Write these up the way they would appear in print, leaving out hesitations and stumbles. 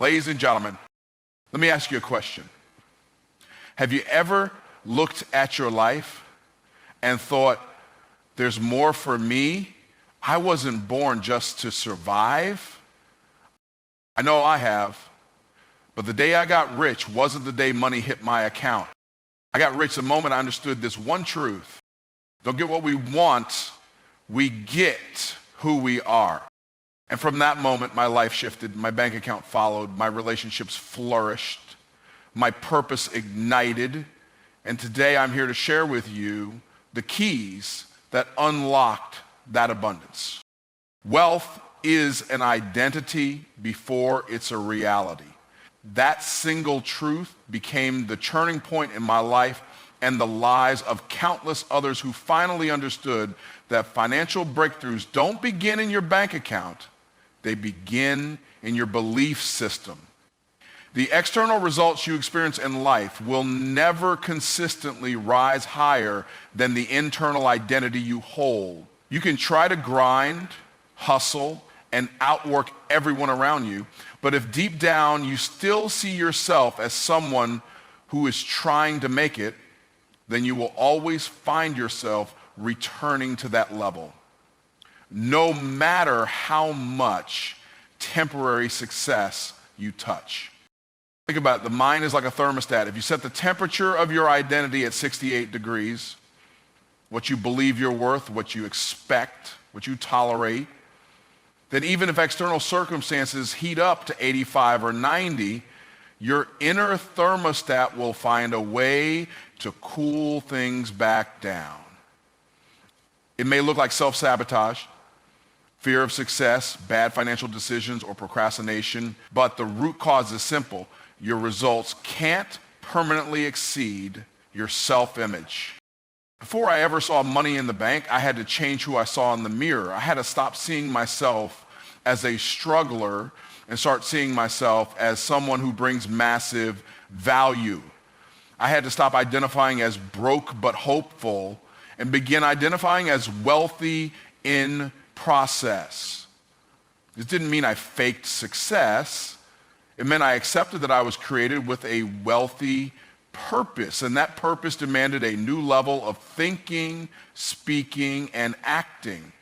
Ladies and gentlemen, let me ask you a question. Have you ever looked at your life and thought, there's more for me? I wasn't born just to survive. I know I have, but the day I got rich wasn't the day money hit my account. I got rich the moment I understood this one truth. Don't get what we want, we get who we are. And from that moment, my life shifted, my bank account followed, my relationships flourished, my purpose ignited, and today I'm here to share with you the keys that unlocked that abundance. Wealth is an identity before it's a reality. That single truth became the turning point in my life and the lives of countless others who finally understood that financial breakthroughs don't begin in your bank account. They begin in your belief system. The external results you experience in life will never consistently rise higher than the internal identity you hold. You can try to grind, hustle, and outwork everyone around you, but if deep down you still see yourself as someone who is trying to make it, then you will always find yourself returning to that level, no matter how much temporary success you touch. Think about it, the mind is like a thermostat. If you set the temperature of your identity at 68 degrees, what you believe you're worth, what you expect, what you tolerate, then even if external circumstances heat up to 85 or 90, your inner thermostat will find a way to cool things back down. It may look like self-sabotage, fear of success, bad financial decisions, or procrastination, but the root cause is simple. Your results can't permanently exceed your self-image. Before I ever saw money in the bank, I had to change who I saw in the mirror. I had to stop seeing myself as a struggler and start seeing myself as someone who brings massive value. I had to stop identifying as broke but hopeful and begin identifying as wealthy in process. This didn't mean I faked success. It meant I accepted that I was created with a wealthy purpose, and that purpose demanded a new level of thinking, speaking, and acting.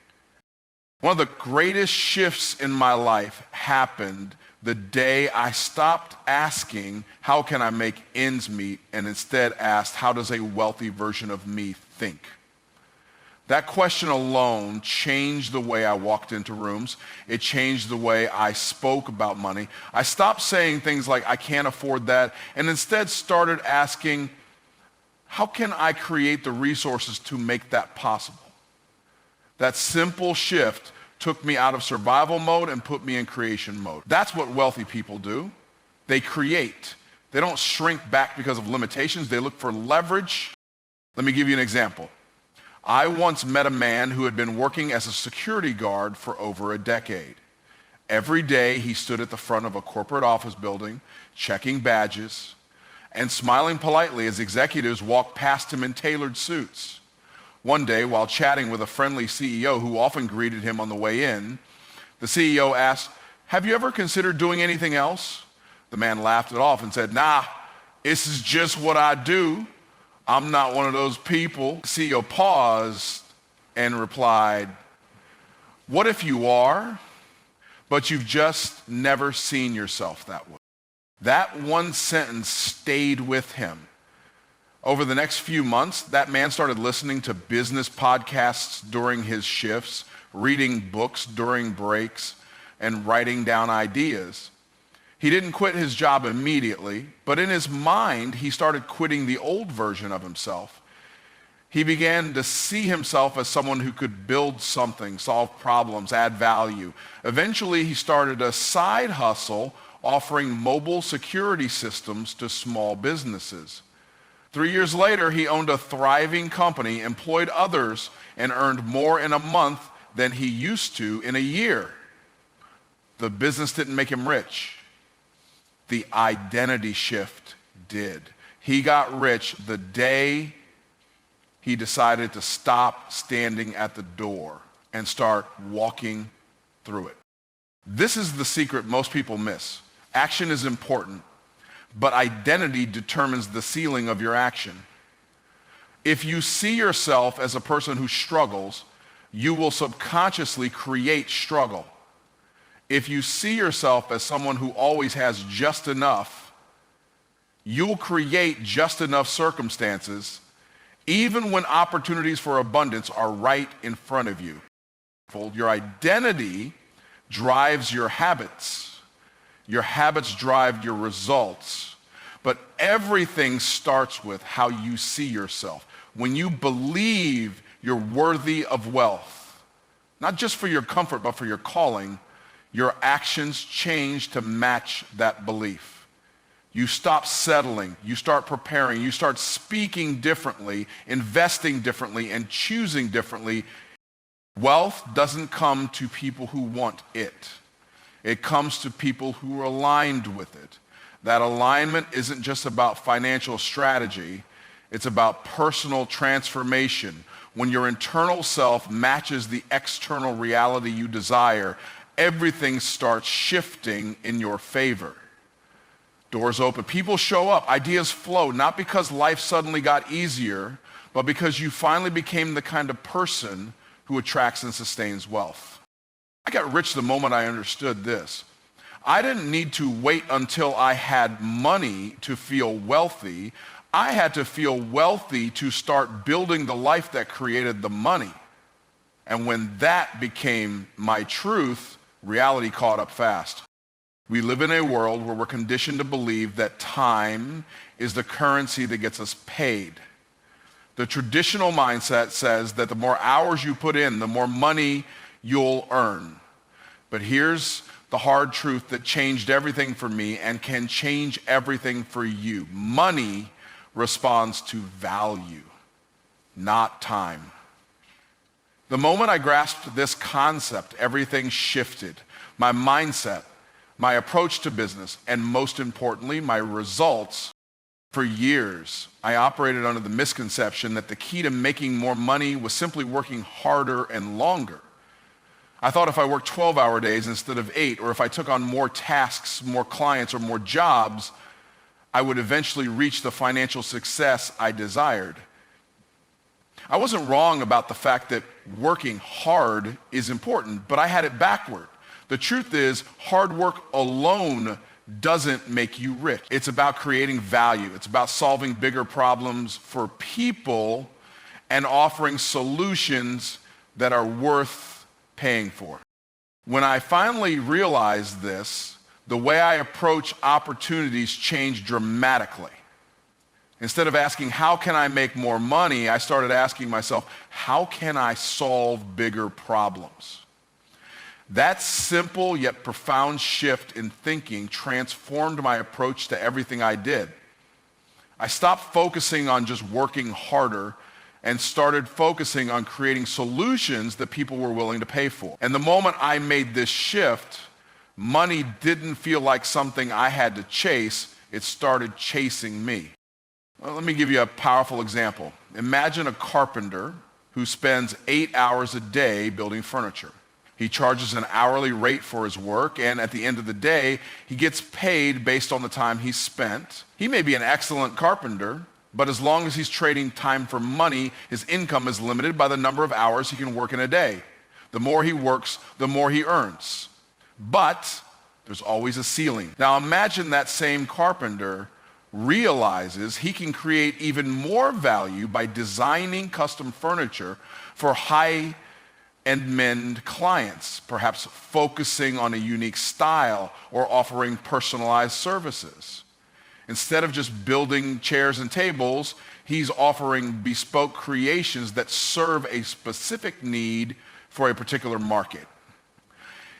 One of the greatest shifts in my life happened the day I stopped asking, how can I make ends meet, and instead asked, how does a wealthy version of me think? That question alone changed the way I walked into rooms. It changed the way I spoke about money. I stopped saying things like, I can't afford that, and instead started asking, how can I create the resources to make that possible? That simple shift took me out of survival mode and put me in creation mode. That's what wealthy people do. They create. They don't shrink back because of limitations. They look for leverage. Let me give you an example. I once met a man who had been working as a security guard for over a decade. Every day he stood at the front of a corporate office building, checking badges, and smiling politely as executives walked past him in tailored suits. One day, while chatting with a friendly CEO who often greeted him on the way in, the CEO asked, have you ever considered doing anything else? The man laughed it off and said, nah, this is just what I do. I'm not one of those people. The CEO paused and replied, what if you are, but you've just never seen yourself that way? That one sentence stayed with him. Over the next few months, that man started listening to business podcasts during his shifts, reading books during breaks, and writing down ideas. He didn't quit his job immediately, but in his mind, he started quitting the old version of himself. He began to see himself as someone who could build something, solve problems, add value. Eventually, he started a side hustle offering mobile security systems to small businesses. 3 years later, he owned a thriving company, employed others, and earned more in a month than he used to in a year. The business didn't make him rich. The identity shift did. He got rich the day he decided to stop standing at the door and start walking through it. This is the secret most people miss. Action is important, but identity determines the ceiling of your action. If you see yourself as a person who struggles, you will subconsciously create struggle. If you see yourself as someone who always has just enough, you'll create just enough circumstances, even when opportunities for abundance are right in front of you. Your identity drives your habits. Your habits drive your results. But everything starts with how you see yourself. When you believe you're worthy of wealth, not just for your comfort, but for your calling, your actions change to match that belief. You stop settling, you start preparing, you start speaking differently, investing differently, and choosing differently. Wealth doesn't come to people who want it. It comes to people who are aligned with it. That alignment isn't just about financial strategy, it's about personal transformation. When your internal self matches the external reality you desire, everything starts shifting in your favor. Doors open, people show up, ideas flow, not because life suddenly got easier, but because you finally became the kind of person who attracts and sustains wealth. I got rich the moment I understood this. I didn't need to wait until I had money to feel wealthy. I had to feel wealthy to start building the life that created the money. And when that became my truth, reality caught up fast. We live in a world where we're conditioned to believe that time is the currency that gets us paid. The traditional mindset says that the more hours you put in, the more money you'll earn. But here's the hard truth that changed everything for me and can change everything for you. Money responds to value, not time. The moment I grasped this concept, everything shifted. My mindset, my approach to business, and most importantly, my results. For years, I operated under the misconception that the key to making more money was simply working harder and longer. I thought if I worked 12-hour days instead of 8, or if I took on more tasks, more clients, or more jobs, I would eventually reach the financial success I desired. I wasn't wrong about the fact that working hard is important, but I had it backward. The truth is, hard work alone doesn't make you rich. It's about creating value. It's about solving bigger problems for people and offering solutions that are worth paying for. When I finally realized this, the way I approach opportunities changed dramatically. Instead of asking, how can I make more money? I started asking myself, how can I solve bigger problems? That simple yet profound shift in thinking transformed my approach to everything I did. I stopped focusing on just working harder and started focusing on creating solutions that people were willing to pay for. And the moment I made this shift, money didn't feel like something I had to chase. It started chasing me. Well, let me give you a powerful example. Imagine a carpenter who spends 8 hours a day building furniture. He charges an hourly rate for his work, and at the end of the day, he gets paid based on the time he spent. He may be an excellent carpenter, but as long as he's trading time for money, his income is limited by the number of hours he can work in a day. The more he works, the more he earns. But there's always a ceiling. Now imagine that same carpenter realizes he can create even more value by designing custom furniture for high-end clients, perhaps focusing on a unique style or offering personalized services. Instead of just building chairs and tables, he's offering bespoke creations that serve a specific need for a particular market.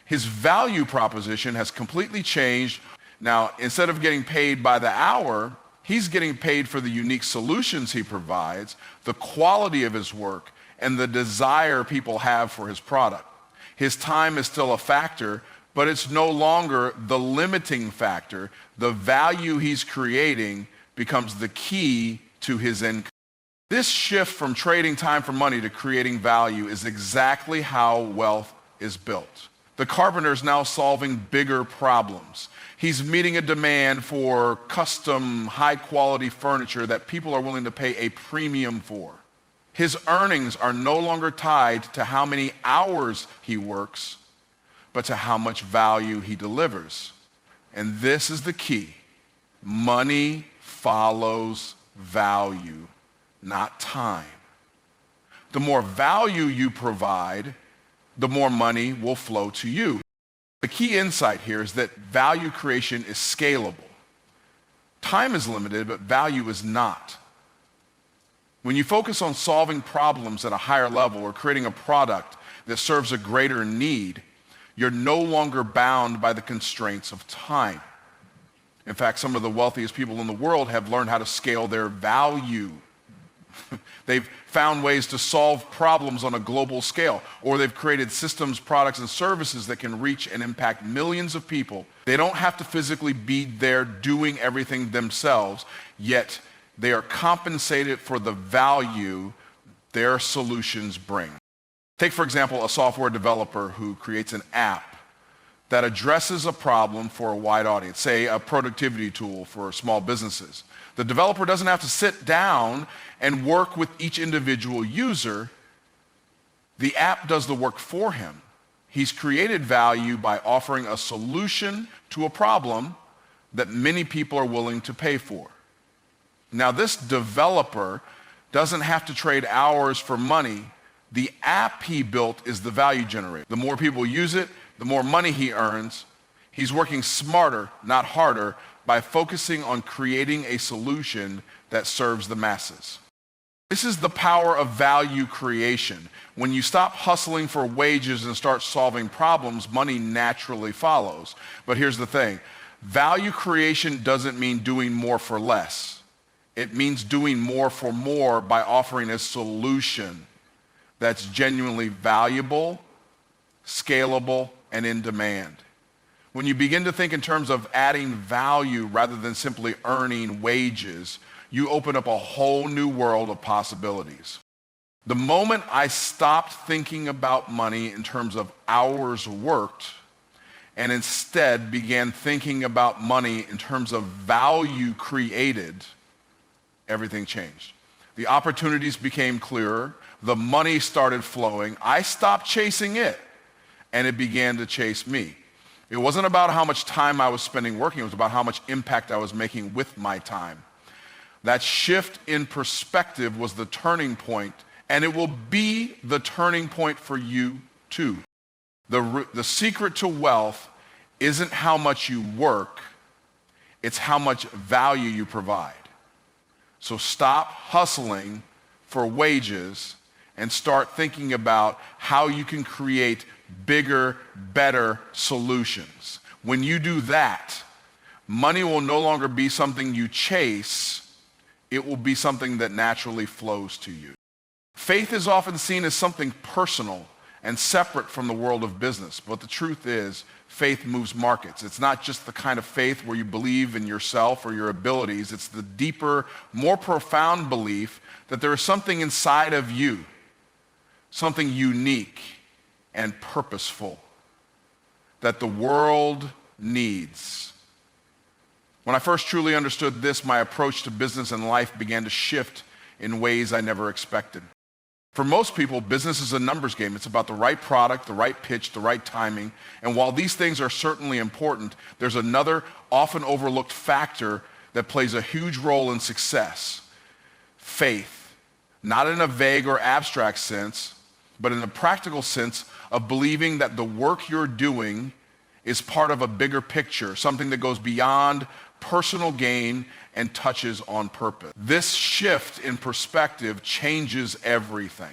His value proposition has completely changed. Now, instead of getting paid by the hour, he's getting paid for the unique solutions he provides, the quality of his work, and the desire people have for his product. His time is still a factor, but it's no longer the limiting factor. The value he's creating becomes the key to his income. This shift from trading time for money to creating value is exactly how wealth is built. The carpenter is now solving bigger problems. He's meeting a demand for custom, high-quality furniture that people are willing to pay a premium for. His earnings are no longer tied to how many hours he works, but to how much value he delivers. And this is the key. Money follows value, not time. The more value you provide, the more money will flow to you. The key insight here is that value creation is scalable. Time is limited, but value is not. When you focus on solving problems at a higher level or creating a product that serves a greater need, you're no longer bound by the constraints of time. In fact, some of the wealthiest people in the world have learned how to scale their value. They've found ways to solve problems on a global scale, or they've created systems, products, and services that can reach and impact millions of people. They don't have to physically be there doing everything themselves, yet they are compensated for the value their solutions bring. Take, for example, a software developer who creates an app that addresses a problem for a wide audience, say a productivity tool for small businesses. The developer doesn't have to sit down and work with each individual user. The app does the work for him. He's created value by offering a solution to a problem that many people are willing to pay for. Now, this developer doesn't have to trade hours for money. The app he built is the value generator. The more people use it, the more money he earns. He's working smarter, not harder, by focusing on creating a solution that serves the masses. This is the power of value creation. When you stop hustling for wages and start solving problems, money naturally follows. But here's the thing. Value creation doesn't mean doing more for less. It means doing more for more by offering a solution that's genuinely valuable, scalable, and in demand. When you begin to think in terms of adding value rather than simply earning wages, you open up a whole new world of possibilities. The moment I stopped thinking about money in terms of hours worked and instead began thinking about money in terms of value created, everything changed. The opportunities became clearer. The money started flowing. I stopped chasing it, and it began to chase me. It wasn't about how much time I was spending working. It was about how much impact I was making with my time. That shift in perspective was the turning point, and it will be the turning point for you too. The secret to wealth isn't how much you work, it's how much value you provide. So stop hustling for wages and start thinking about how you can create bigger, better solutions. When you do that, money will no longer be something you chase. It will be something that naturally flows to you. Faith is often seen as something personal and separate from the world of business, but the truth is, faith moves markets. It's not just the kind of faith where you believe in yourself or your abilities. It's the deeper, more profound belief that there is something inside of you, something unique and purposeful that the world needs. When I first truly understood this, my approach to business and life began to shift in ways I never expected. For most people, business is a numbers game. It's about the right product, the right pitch, the right timing. And while these things are certainly important, there's another often overlooked factor that plays a huge role in success: faith. Not in a vague or abstract sense, but in a practical sense of believing that the work you're doing is part of a bigger picture, something that goes beyond personal gain and touches on purpose. This shift in perspective changes everything.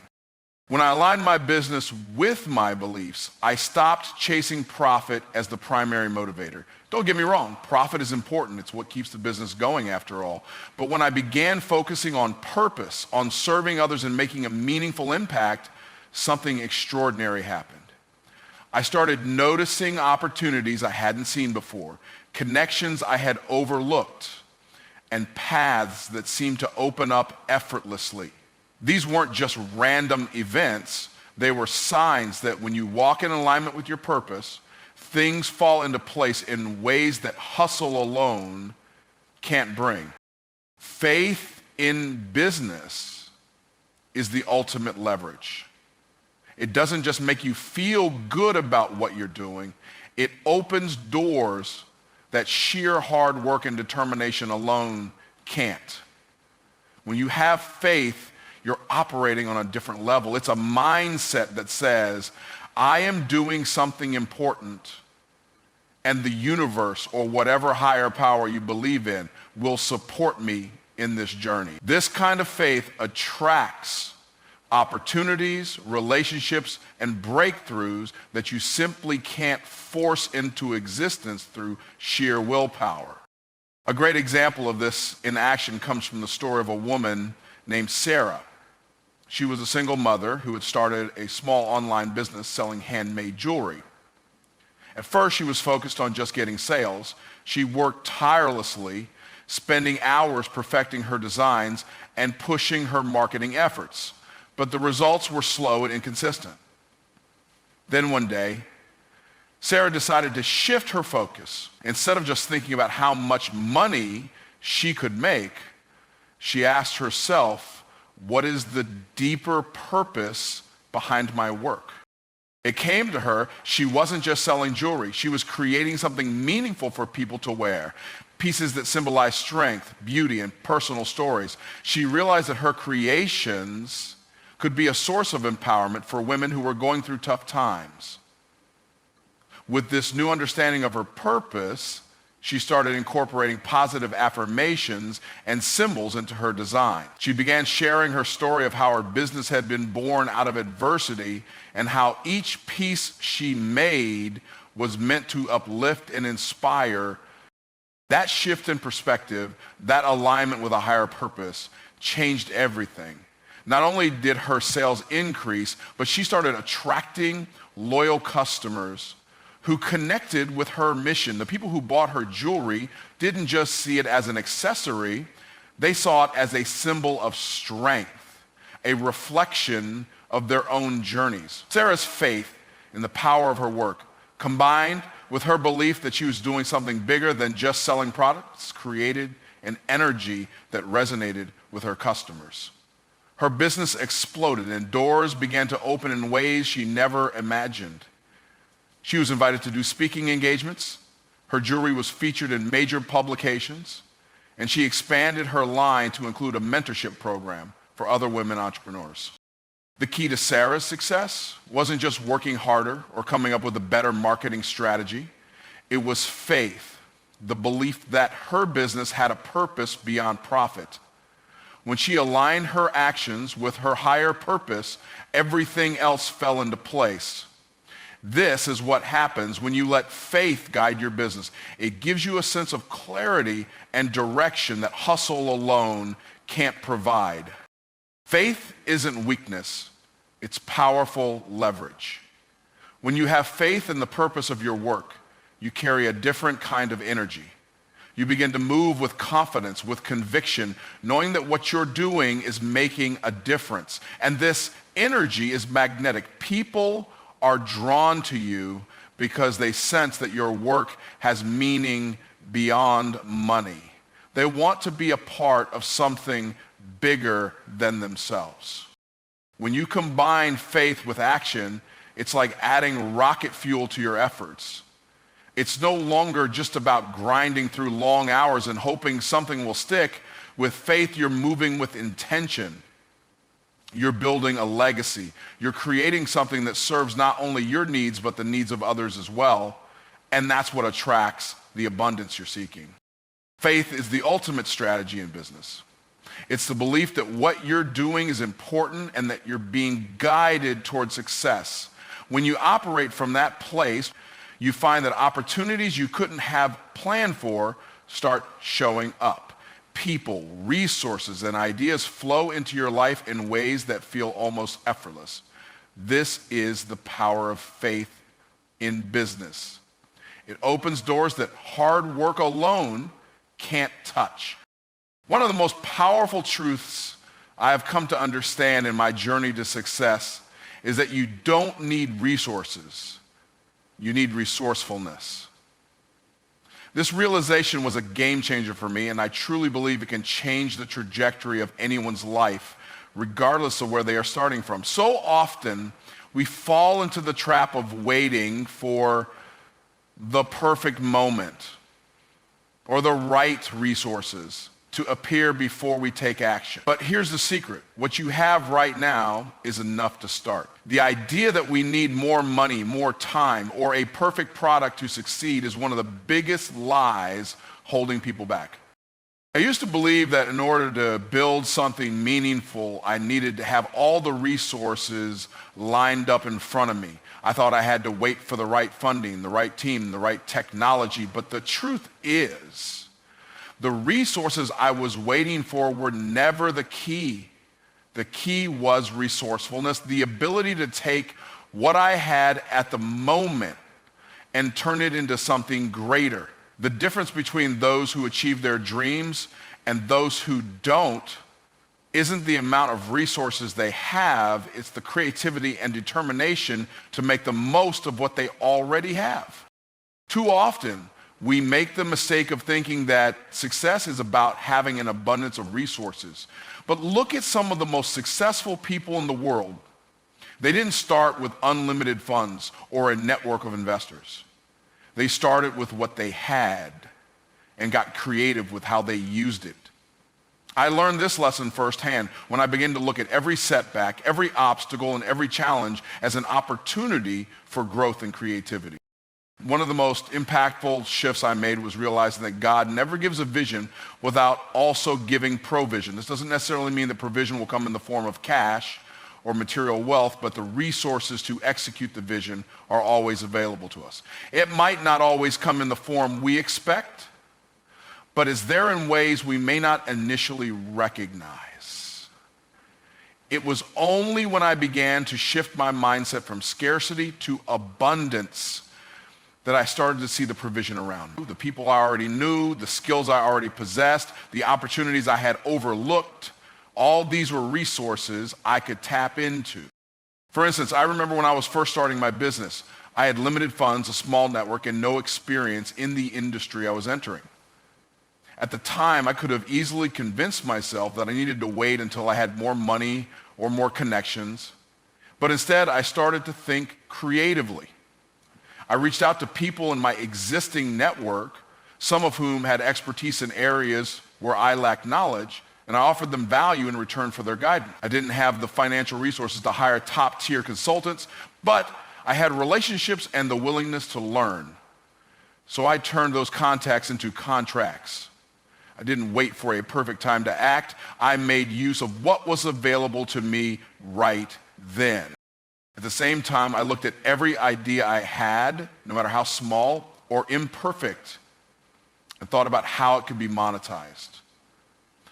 When I aligned my business with my beliefs, I stopped chasing profit as the primary motivator. Don't get me wrong, profit is important. It's what keeps the business going after all. But when I began focusing on purpose, on serving others and making a meaningful impact, something extraordinary happened. I started noticing opportunities I hadn't seen before, connections I had overlooked, and paths that seemed to open up effortlessly. These weren't just random events, They were signs that when you walk in alignment with your purpose, things fall into place in ways that hustle alone can't bring. Faith in business is the ultimate leverage. It doesn't just make you feel good about what you're doing. It opens doors that sheer hard work and determination alone can't. When you have faith, you're operating on a different level. It's a mindset that says, I am doing something important, and the universe or whatever higher power you believe in will support me in this journey. This kind of faith attracts opportunities, relationships, and breakthroughs that you simply can't force into existence through sheer willpower. A great example of this in action comes from the story of a woman named Sarah. She was a single mother who had started a small online business selling handmade jewelry. At first, she was focused on just getting sales. She worked tirelessly, spending hours perfecting her designs and pushing her marketing efforts. But the results were slow and inconsistent. Then one day, Sarah decided to shift her focus. Instead of just thinking about how much money she could make, she asked herself, what is the deeper purpose behind my work? It came to her, she wasn't just selling jewelry. She was creating something meaningful for people to wear, pieces that symbolize strength, beauty, and personal stories. She realized that her creations could be a source of empowerment for women who were going through tough times. With this new understanding of her purpose, she started incorporating positive affirmations and symbols into her design. She began sharing her story of how her business had been born out of adversity and how each piece she made was meant to uplift and inspire. That shift in perspective, that alignment with a higher purpose, changed everything. Not only did her sales increase, but she started attracting loyal customers who connected with her mission. The people who bought her jewelry didn't just see it as an accessory, they saw it as a symbol of strength, a reflection of their own journeys. Sarah's faith in the power of her work, combined with her belief that she was doing something bigger than just selling products, created an energy that resonated with her customers. Her business exploded and doors began to open in ways she never imagined. She was invited to do speaking engagements. Her jewelry was featured in major publications, and she expanded her line to include a mentorship program for other women entrepreneurs. The key to Sarah's success wasn't just working harder or coming up with a better marketing strategy. It was faith, the belief that her business had a purpose beyond profit. When she aligned her actions with her higher purpose, everything else fell into place. This is what happens when you let faith guide your business. It gives you a sense of clarity and direction that hustle alone can't provide. Faith isn't weakness, it's powerful leverage. When you have faith in the purpose of your work, you carry a different kind of energy. You begin to move with confidence, with conviction, knowing that what you're doing is making a difference. And this energy is magnetic. People are drawn to you because they sense that your work has meaning beyond money. They want to be a part of something bigger than themselves. When you combine faith with action, it's like adding rocket fuel to your efforts. It's no longer just about grinding through long hours and hoping something will stick. With faith, you're moving with intention. You're building a legacy. You're creating something that serves not only your needs, but the needs of others as well. And that's what attracts the abundance you're seeking. Faith is the ultimate strategy in business. It's the belief that what you're doing is important and that you're being guided toward success. When you operate from that place, you find that opportunities you couldn't have planned for start showing up. People, resources, and ideas flow into your life in ways that feel almost effortless. This is the power of faith in business. It opens doors that hard work alone can't touch. One of the most powerful truths I have come to understand in my journey to success is that you don't need resources. You need resourcefulness. This realization was a game changer for me, and I truly believe it can change the trajectory of anyone's life, regardless of where they are starting from. So often, we fall into the trap of waiting for the perfect moment or the right resources to appear before we take action. But here's the secret. What you have right now is enough to start. The idea that we need more money, more time, or a perfect product to succeed is one of the biggest lies holding people back. I used to believe that in order to build something meaningful, I needed to have all the resources lined up in front of me. I thought I had to wait for the right funding, the right team, the right technology. But the truth is, the resources I was waiting for were never the key. The key was resourcefulness, the ability to take what I had at the moment and turn it into something greater. The difference between those who achieve their dreams and those who don't isn't the amount of resources they have, it's the creativity and determination to make the most of what they already have. Too often, we make the mistake of thinking that success is about having an abundance of resources. But look at some of the most successful people in the world. They didn't start with unlimited funds or a network of investors. They started with what they had and got creative with how they used it. I learned this lesson firsthand when I began to look at every setback, every obstacle, and every challenge as an opportunity for growth and creativity. One of the most impactful shifts I made was realizing that God never gives a vision without also giving provision. This doesn't necessarily mean that provision will come in the form of cash or material wealth, but the resources to execute the vision are always available to us. It might not always come in the form we expect, but is there in ways we may not initially recognize. It was only when I began to shift my mindset from scarcity to abundance that I started to see the provision around me. The people I already knew, the skills I already possessed, the opportunities I had overlooked, all these were resources I could tap into. For instance, I remember when I was first starting my business, I had limited funds, a small network, and no experience in the industry I was entering. At the time, I could have easily convinced myself that I needed to wait until I had more money or more connections. But instead, I started to think creatively. I reached out to people in my existing network, some of whom had expertise in areas where I lacked knowledge, and I offered them value in return for their guidance. I didn't have the financial resources to hire top-tier consultants, but I had relationships and the willingness to learn. So I turned those contacts into contracts. I didn't wait for a perfect time to act. I made use of what was available to me right then. At the same time, I looked at every idea I had, no matter how small or imperfect, and thought about how it could be monetized.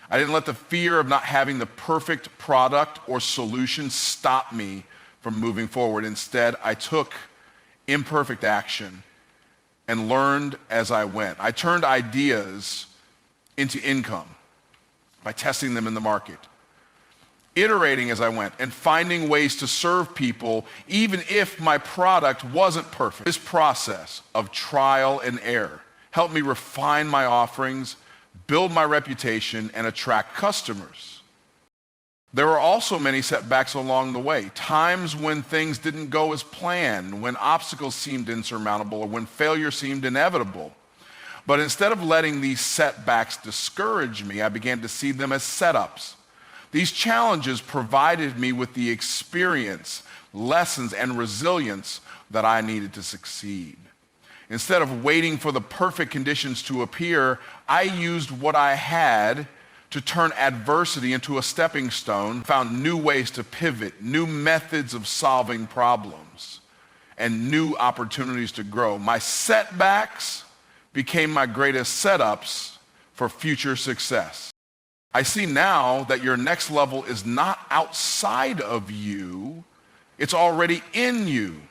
I didn't let the fear of not having the perfect product or solution stop me from moving forward. Instead, I took imperfect action and learned as I went. I turned ideas into income by testing them in the market, iterating as I went, and finding ways to serve people even if my product wasn't perfect. This process of trial and error helped me refine my offerings, build my reputation, and attract customers. There were also many setbacks along the way, times when things didn't go as planned, when obstacles seemed insurmountable, or when failure seemed inevitable. But instead of letting these setbacks discourage me, I began to see them as setups. These challenges provided me with the experience, lessons, and resilience that I needed to succeed. Instead of waiting for the perfect conditions to appear, I used what I had to turn adversity into a stepping stone, found new ways to pivot, new methods of solving problems, and new opportunities to grow. My setbacks became my greatest setups for future success. I see now that your next level is not outside of you, it's already in you.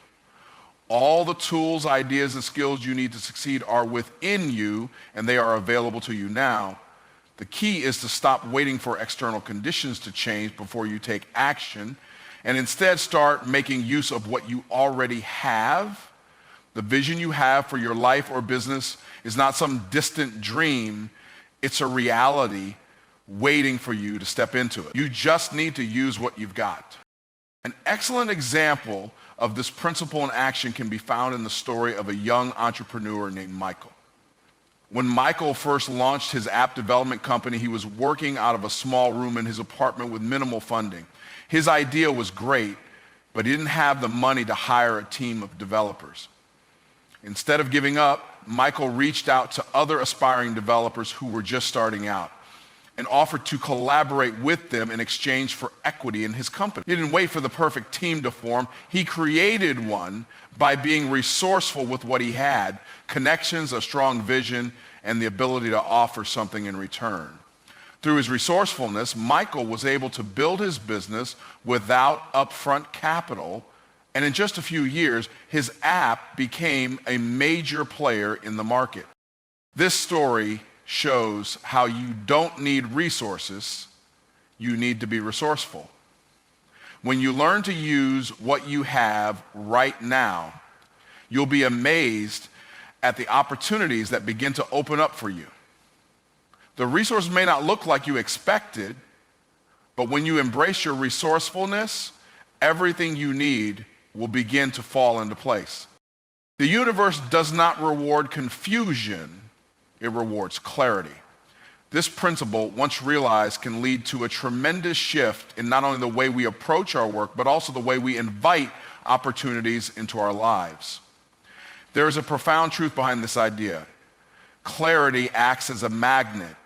All the tools, ideas, and skills you need to succeed are within you, and they are available to you now. The key is to stop waiting for external conditions to change before you take action and instead start making use of what you already have. The vision you have for your life or business is not some distant dream. It's a reality waiting for you to step into it. You just need to use what you've got. An excellent example of this principle in action can be found in the story of a young entrepreneur named Michael. When Michael first launched his app development company, he was working out of a small room in his apartment with minimal funding. His idea was great, but he didn't have the money to hire a team of developers. Instead of giving up, Michael reached out to other aspiring developers who were just starting out and offered to collaborate with them in exchange for equity in his company. He didn't wait for the perfect team to form. He created one by being resourceful with what he had, connections, a strong vision, and the ability to offer something in return. Through his resourcefulness, Michael was able to build his business without upfront capital, and in just a few years, his app became a major player in the market. This story shows how you don't need resources, you need to be resourceful. When you learn to use what you have right now, you'll be amazed at the opportunities that begin to open up for you. The resources may not look like you expected, but when you embrace your resourcefulness, everything you need will begin to fall into place. The universe does not reward confusion, it rewards clarity. This principle, once realized, can lead to a tremendous shift in not only the way we approach our work, but also the way we invite opportunities into our lives. There is a profound truth behind this idea. Clarity acts as a magnet,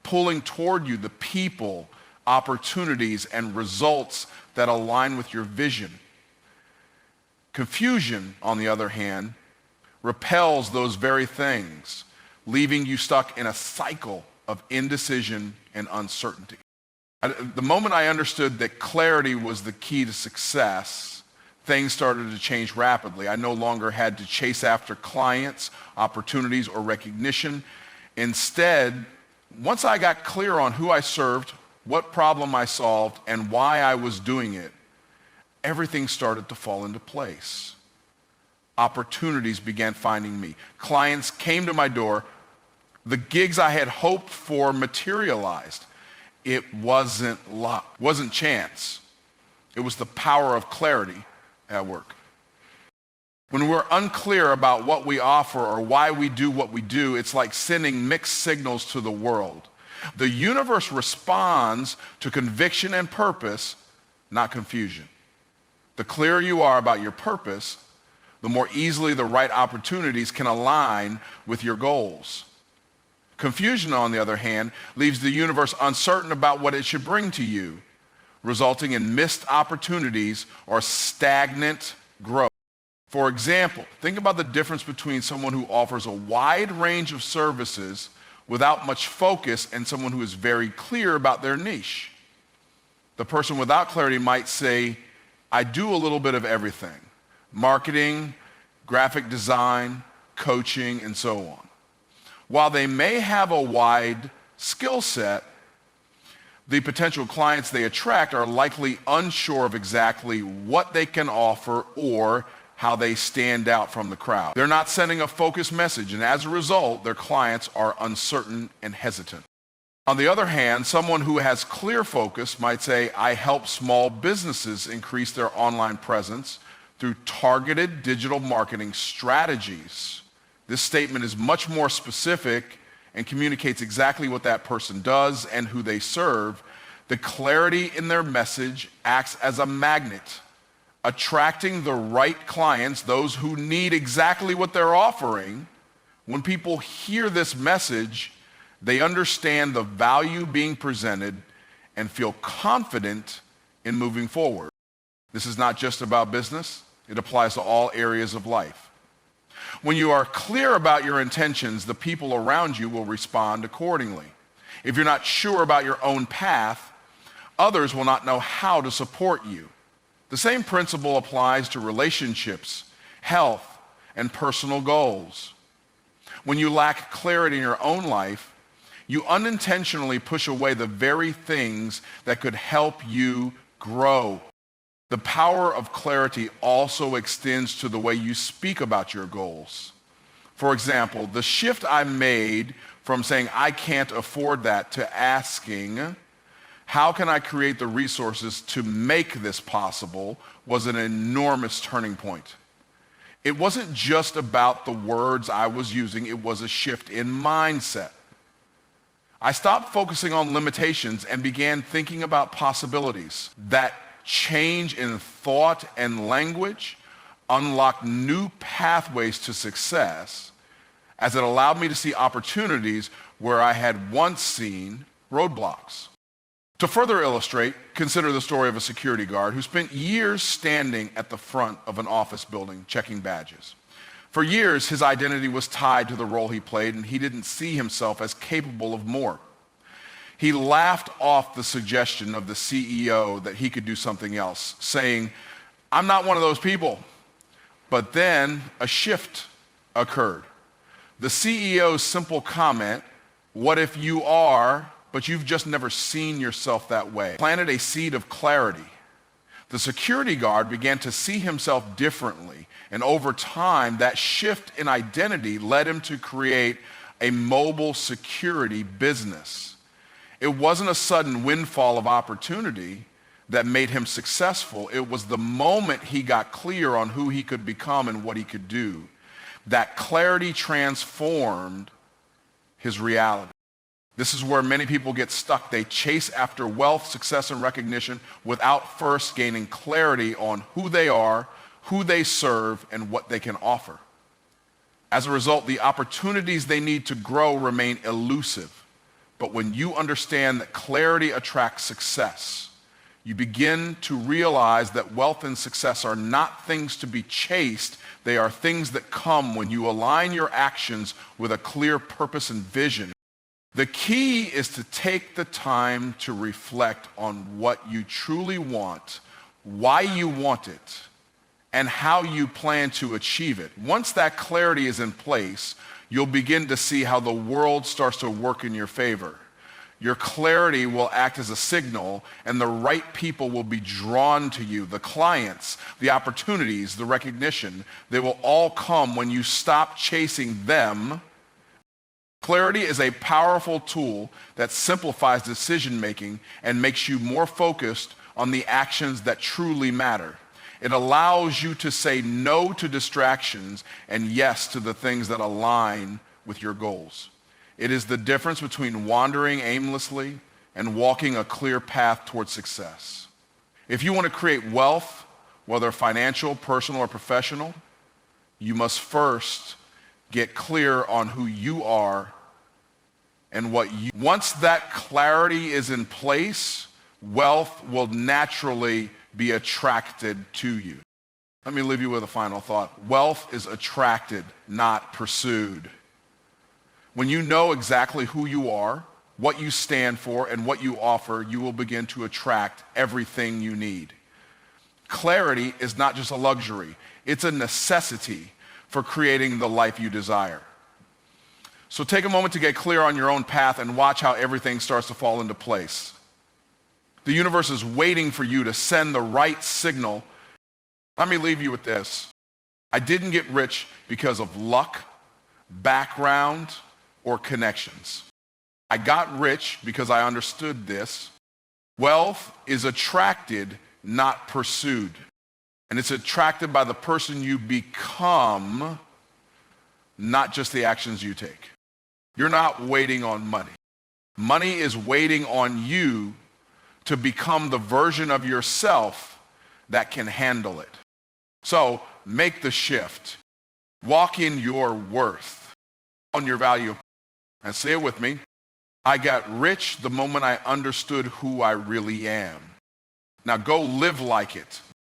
pulling toward you the people, opportunities, and results that align with your vision. Confusion, on the other hand, repels those very things, leaving you stuck in a cycle of indecision and uncertainty. The moment I understood that clarity was the key to success, things started to change rapidly. I no longer had to chase after clients, opportunities, or recognition. Instead, once I got clear on who I served, what problem I solved, and why I was doing it, everything started to fall into place. Opportunities began finding me. Clients came to my door. The gigs I had hoped for materialized. It wasn't luck, wasn't chance. It was the power of clarity at work. When we're unclear about what we offer or why we do what we do, it's like sending mixed signals to the world. The universe responds to conviction and purpose, not confusion. The clearer you are about your purpose, the more easily the right opportunities can align with your goals. Confusion, on the other hand, leaves the universe uncertain about what it should bring to you, resulting in missed opportunities or stagnant growth. For example, think about the difference between someone who offers a wide range of services without much focus and someone who is very clear about their niche. The person without clarity might say, I do a little bit of everything: marketing, graphic design, coaching, and so on. While they may have a wide skill set, the potential clients they attract are likely unsure of exactly what they can offer or how they stand out from the crowd. They're not sending a focused message, and as a result, their clients are uncertain and hesitant. On the other hand, someone who has clear focus might say, I help small businesses increase their online presence through targeted digital marketing strategies. This statement is much more specific and communicates exactly what that person does and who they serve. The clarity in their message acts as a magnet, attracting the right clients, those who need exactly what they're offering. When people hear this message, they understand the value being presented and feel confident in moving forward. This is not just about business. It applies to all areas of life. When you are clear about your intentions, the people around you will respond accordingly. If you're not sure about your own path, others will not know how to support you. The same principle applies to relationships, health, and personal goals. When you lack clarity in your own life, you unintentionally push away the very things that could help you grow. The power of clarity also extends to the way you speak about your goals. For example, the shift I made from saying, I can't afford that, to asking, how can I create the resources to make this possible, was an enormous turning point. It wasn't just about the words I was using, it was a shift in mindset. I stopped focusing on limitations and began thinking about possibilities. That change in thought and language unlocked new pathways to success, as it allowed me to see opportunities where I had once seen roadblocks. To further illustrate, consider the story of a security guard who spent years standing at the front of an office building checking badges. For years, his identity was tied to the role he played, and he didn't see himself as capable of more. He laughed off the suggestion of the CEO that he could do something else, saying, I'm not one of those people. But then a shift occurred. The CEO's simple comment, what if you are, but you've just never seen yourself that way, planted a seed of clarity. The security guard began to see himself differently, and over time, that shift in identity led him to create a mobile security business. It wasn't a sudden windfall of opportunity that made him successful. It was the moment he got clear on who he could become and what he could do. That clarity transformed his reality. This is where many people get stuck. They chase after wealth, success, and recognition without first gaining clarity on who they are, who they serve, and what they can offer. As a result, the opportunities they need to grow remain elusive. But when you understand that clarity attracts success, you begin to realize that wealth and success are not things to be chased. They are things that come when you align your actions with a clear purpose and vision. The key is to take the time to reflect on what you truly want, why you want it, and how you plan to achieve it. Once that clarity is in place, you'll begin to see how the world starts to work in your favor. Your clarity will act as a signal, and the right people will be drawn to you. The clients, the opportunities, the recognition, they will all come when you stop chasing them. Clarity is a powerful tool that simplifies decision-making and makes you more focused on the actions that truly matter. It allows you to say no to distractions and yes to the things that align with your goals. It is the difference between wandering aimlessly and walking a clear path towards success. If you want to create wealth, whether financial, personal, or professional, you must first get clear on who you are and what you. Once that clarity is in place, wealth will naturally be attracted to you. Let me leave you with a final thought. Wealth is attracted, not pursued. When you know exactly who you are, what you stand for, and what you offer, you will begin to attract everything you need. Clarity is not just a luxury. It's a necessity for creating the life you desire. So take a moment to get clear on your own path and watch how everything starts to fall into place. The universe is waiting for you to send the right signal. Let me leave you with this. I didn't get rich because of luck, background, or connections. I got rich because I understood this. Wealth is attracted, not pursued. And it's attracted by the person you become, not just the actions you take. You're not waiting on money. Money is waiting on you to become the version of yourself that can handle it. So make the shift. Walk in your worth, on your value. And say it with me. I got rich the moment I understood who I really am. Now go live like it.